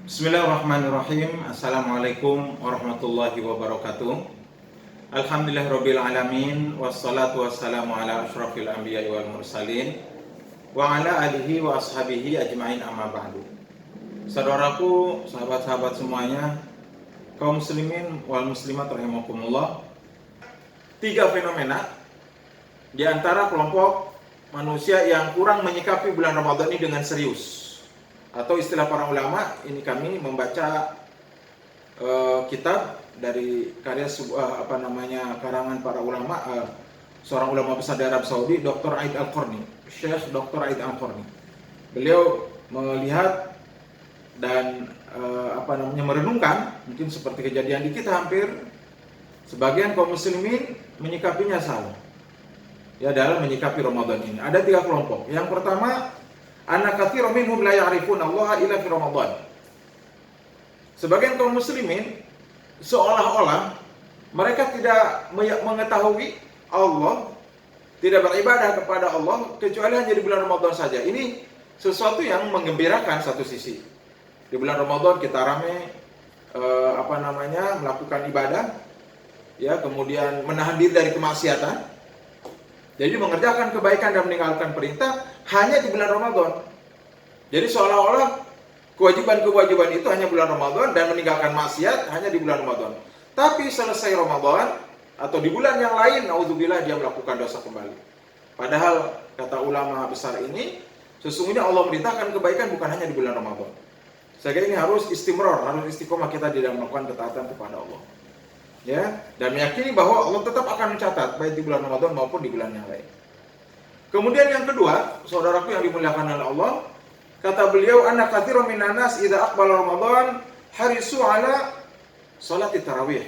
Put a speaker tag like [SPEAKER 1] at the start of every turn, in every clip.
[SPEAKER 1] Bismillahirrahmanirrahim. Assalamualaikum warahmatullahi wabarakatuh. Alhamdulillahirabbil alamin, wassalatu wassalamu ala asyrafil anbiya'i wal mursalin wa ala alihi wa ashabihi ajmain, amma ba'du. Saudaraku, sahabat-sahabat semuanya, kaum muslimin wal muslimat rahimakumullah. Tiga fenomena di antara kelompok manusia yang kurang menyikapi bulan Ramadan ini dengan serius. Atau istilah para ulama, ini kami membaca kitab dari karya karangan para ulama, seorang ulama besar dari Arab Saudi, Dr. Aid Al-Qarni, Syekh Dr. Aid Al-Qarni. Beliau melihat dan merenungkan, mungkin seperti kejadian di kita, hampir sebagian kaum muslimin menyikapinya salah. Ya, dalam menyikapi Ramadan ini ada tiga kelompok. Yang pertama, anna katsira minhum la ya'rifuna Allah illa fi Ramadan. Sebagian kaum muslimin seolah-olah mereka tidak mengetahui Allah, tidak beribadah kepada Allah kecuali hanya di bulan Ramadan saja. Ini sesuatu yang menggembirakan satu sisi. Di bulan Ramadan kita ramai melakukan ibadah, ya, kemudian menahan diri dari kemaksiatan. Jadi mengerjakan kebaikan dan meninggalkan perintah hanya di bulan Ramadan. Jadi seolah-olah kewajiban-kewajiban itu hanya bulan Ramadan dan meninggalkan maksiat hanya di bulan Ramadan. Tapi selesai Ramadan atau di bulan yang lain, naudzubillah, dia melakukan dosa kembali. Padahal kata ulama besar ini, sesungguhnya Allah merintahkan kebaikan bukan hanya di bulan Ramadan. Sehingga ini harus istimror, harus istiqomah kita di dalam melakukan ketaatan kepada Allah. Ya, dan meyakini bahwa Allah tetap akan mencatat baik di bulan Ramadan maupun di bulan yang lain. Kemudian yang kedua, saudaraku yang dimuliakan oleh Allah, kata beliau, anna katsiran minan nas idza aqbala Ramadan harisu ala salati tarawih.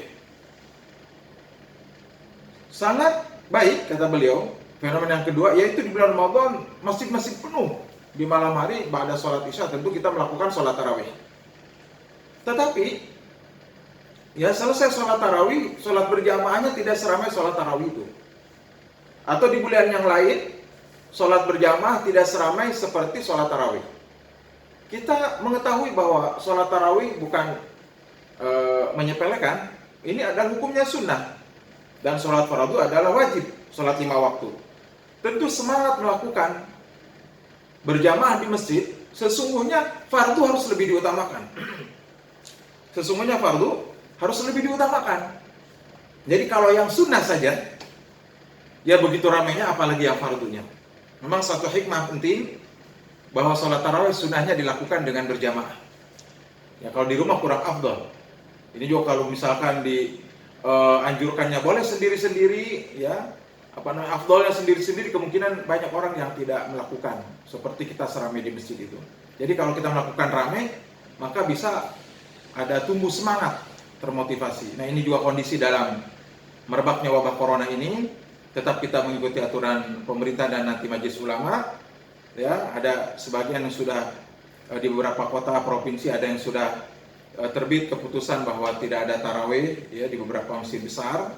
[SPEAKER 1] Sangat baik, kata beliau, fenomena yang kedua, yaitu di bulan Ramadan masjid-masjid penuh. Di malam hari ba'da salat Isya tentu kita melakukan salat tarawih. Tetapi ya, selesai sholat tarawih, sholat berjamaahnya tidak seramai sholat tarawih itu. Atau di bulan yang lain, sholat berjamaah tidak seramai seperti sholat tarawih. Kita mengetahui bahwa sholat tarawih bukan menyepelekan, ini adalah hukumnya sunnah. Dan sholat fardu adalah wajib, sholat 5 waktu. Tentu semangat melakukan berjamaah di masjid, sesungguhnya fardu harus lebih diutamakan. Sesungguhnya fardu harus lebih diutamakan. Jadi kalau yang sunnah saja, ya begitu ramainya, apalagi yang fardunya. Memang satu hikmah penting bahwa sholat tarawih sunnahnya dilakukan dengan berjamaah. Ya, kalau di rumah kurang afdal. Ini juga kalau misalkan anjurkannya boleh sendiri-sendiri, ya, afdalnya sendiri-sendiri, kemungkinan banyak orang yang tidak melakukan seperti kita seramai di masjid itu. Jadi kalau kita melakukan ramai, maka bisa ada tumbuh semangat, termotivasi. Nah, ini juga kondisi dalam merebaknya wabah corona ini, tetap kita mengikuti aturan pemerintah dan nanti majelis ulama. Ya, ada sebagian yang sudah di beberapa kota provinsi ada yang sudah terbit keputusan bahwa tidak ada tarawih, ya, di beberapa masjid besar.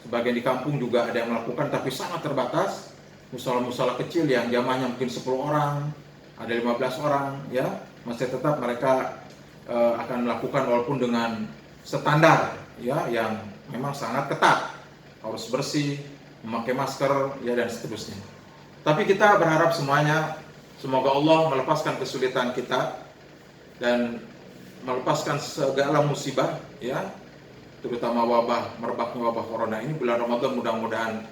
[SPEAKER 1] Sebagian di kampung juga ada yang melakukan, tapi sangat terbatas. Musola-musola kecil yang jamaahnya mungkin 10 orang, ada 15 orang, ya, masih tetap mereka akan melakukan walaupun dengan standar, ya, yang memang sangat ketat, harus bersih, memakai masker, ya, dan seterusnya. Tapi kita berharap semuanya, semoga Allah melepaskan kesulitan kita dan melepaskan segala musibah, ya, terutama merebaknya wabah corona ini. Bulan Ramadan mudah-mudahan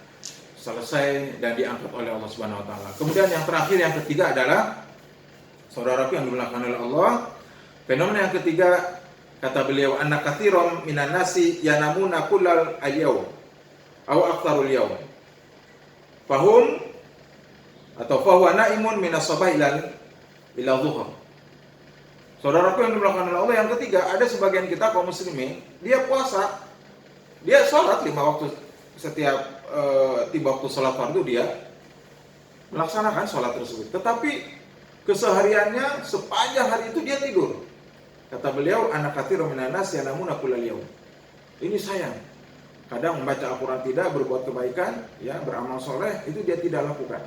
[SPEAKER 1] selesai dan diangkat oleh Allah Subhanahu wa taala. Kemudian yang terakhir, yang ketiga adalah, saudaraku yang dimuliakan oleh Allah, fenomena yang ketiga, kata beliau, anna katsiran minan nasi yanamuna kullal al-yawm aw aktsarul yawm. Fahum atau fahuwa naimun minas sabah ila dhuhr. Saudaraku yang dimuliakan oleh Allah, yang ketiga, ada sebagian kita kaum muslimin, dia puasa, dia sholat 5 waktu, setiap tiba waktu sholat fardu dia melaksanakan sholat tersebut. Tetapi kesehariannya sepanjang hari itu dia tidur. Kata beliau, anak katsirun minan nas yanamuna kullal yawm. Ini sayang. Kadang membaca Al-Quran tidak, berbuat kebaikan, ya, beramal soleh, itu dia tidak lakukan.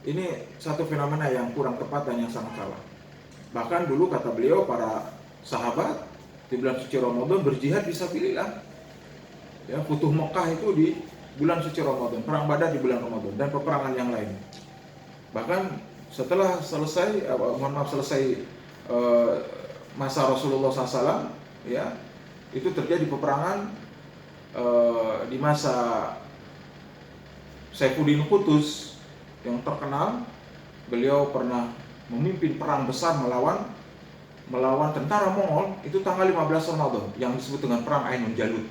[SPEAKER 1] Ini satu fenomena yang kurang tepat dan yang sangat salah. Bahkan dulu kata beliau, para sahabat di bulan suci Ramadan berjihad fisabilillah. Ya, Futuh Mekah itu di bulan suci Ramadan, perang Badar di bulan Ramadan, dan peperangan yang lain. Bahkan setelah selesai, masa Rasulullah SAW, ya, itu terjadi peperangan di masa Saifuddin Qutuz yang terkenal. Beliau pernah memimpin perang besar melawan tentara Mongol, itu tanggal 15 Ramadan yang disebut dengan perang Ainun Jalut.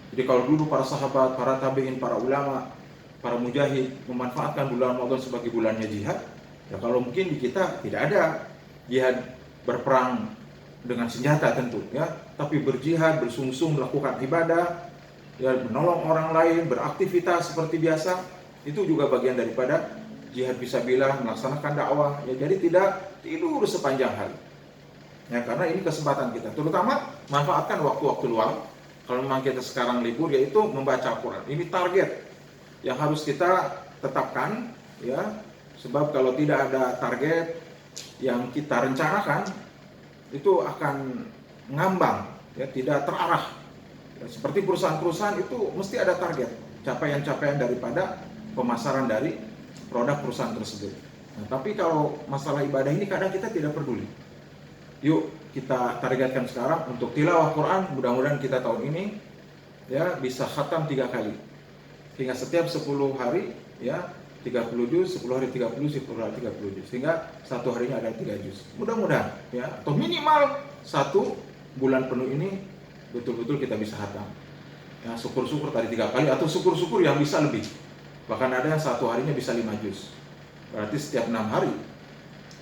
[SPEAKER 1] Jadi kalau dulu para sahabat, para tabi'in, para ulama, para mujahid memanfaatkan bulan Ramadan sebagai bulannya jihad, ya kalau mungkin di kita tidak ada jihad berperang dengan senjata tentu, ya, tapi berjihad, bersungsung melakukan ibadah, ya, menolong orang lain, beraktivitas seperti biasa, itu juga bagian daripada jihad fisabilillah, melaksanakan dakwah. Ya, jadi tidak tidur sepanjang hari. Ya, karena ini kesempatan kita, terutama manfaatkan waktu-waktu luang. Kalau memang kita sekarang libur, yaitu membaca Al-Quran. Ini target yang harus kita tetapkan, ya. Sebab kalau tidak ada target yang kita rencanakan, itu akan ngambang, ya, tidak terarah. Ya, seperti perusahaan-perusahaan itu mesti ada target, capaian-capaian daripada pemasaran dari produk perusahaan tersebut. Nah, tapi kalau masalah ibadah ini kadang kita tidak peduli. Yuk kita targetkan sekarang untuk tilawah Quran, mudah-mudahan kita tahun ini, ya, bisa khatam 3 kali. Sehingga setiap 10 hari, ya, 30 juz, 10 hari 30, 10 hari 30 juz. Sehingga satu harinya ada 3 juz. Mudah-mudahan, ya, atau minimal 1 bulan penuh ini betul-betul kita bisa khatam. Ya, syukur-syukur tadi 3 kali, atau syukur-syukur yang bisa lebih. Bahkan ada yang satu harinya bisa 5 juz. Berarti setiap 6 hari,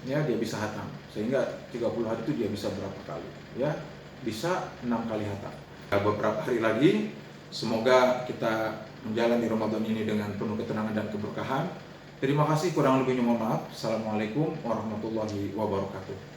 [SPEAKER 1] ya, dia bisa khatam. Sehingga 30 hari itu dia bisa berapa kali? Ya, bisa 6 kali khatam. Beberapa hari lagi, semoga kita menjalani Ramadan ini dengan penuh ketenangan dan keberkahan. Terima kasih, kurang lebihnya mohon maaf. Assalamualaikum warahmatullahi wabarakatuh.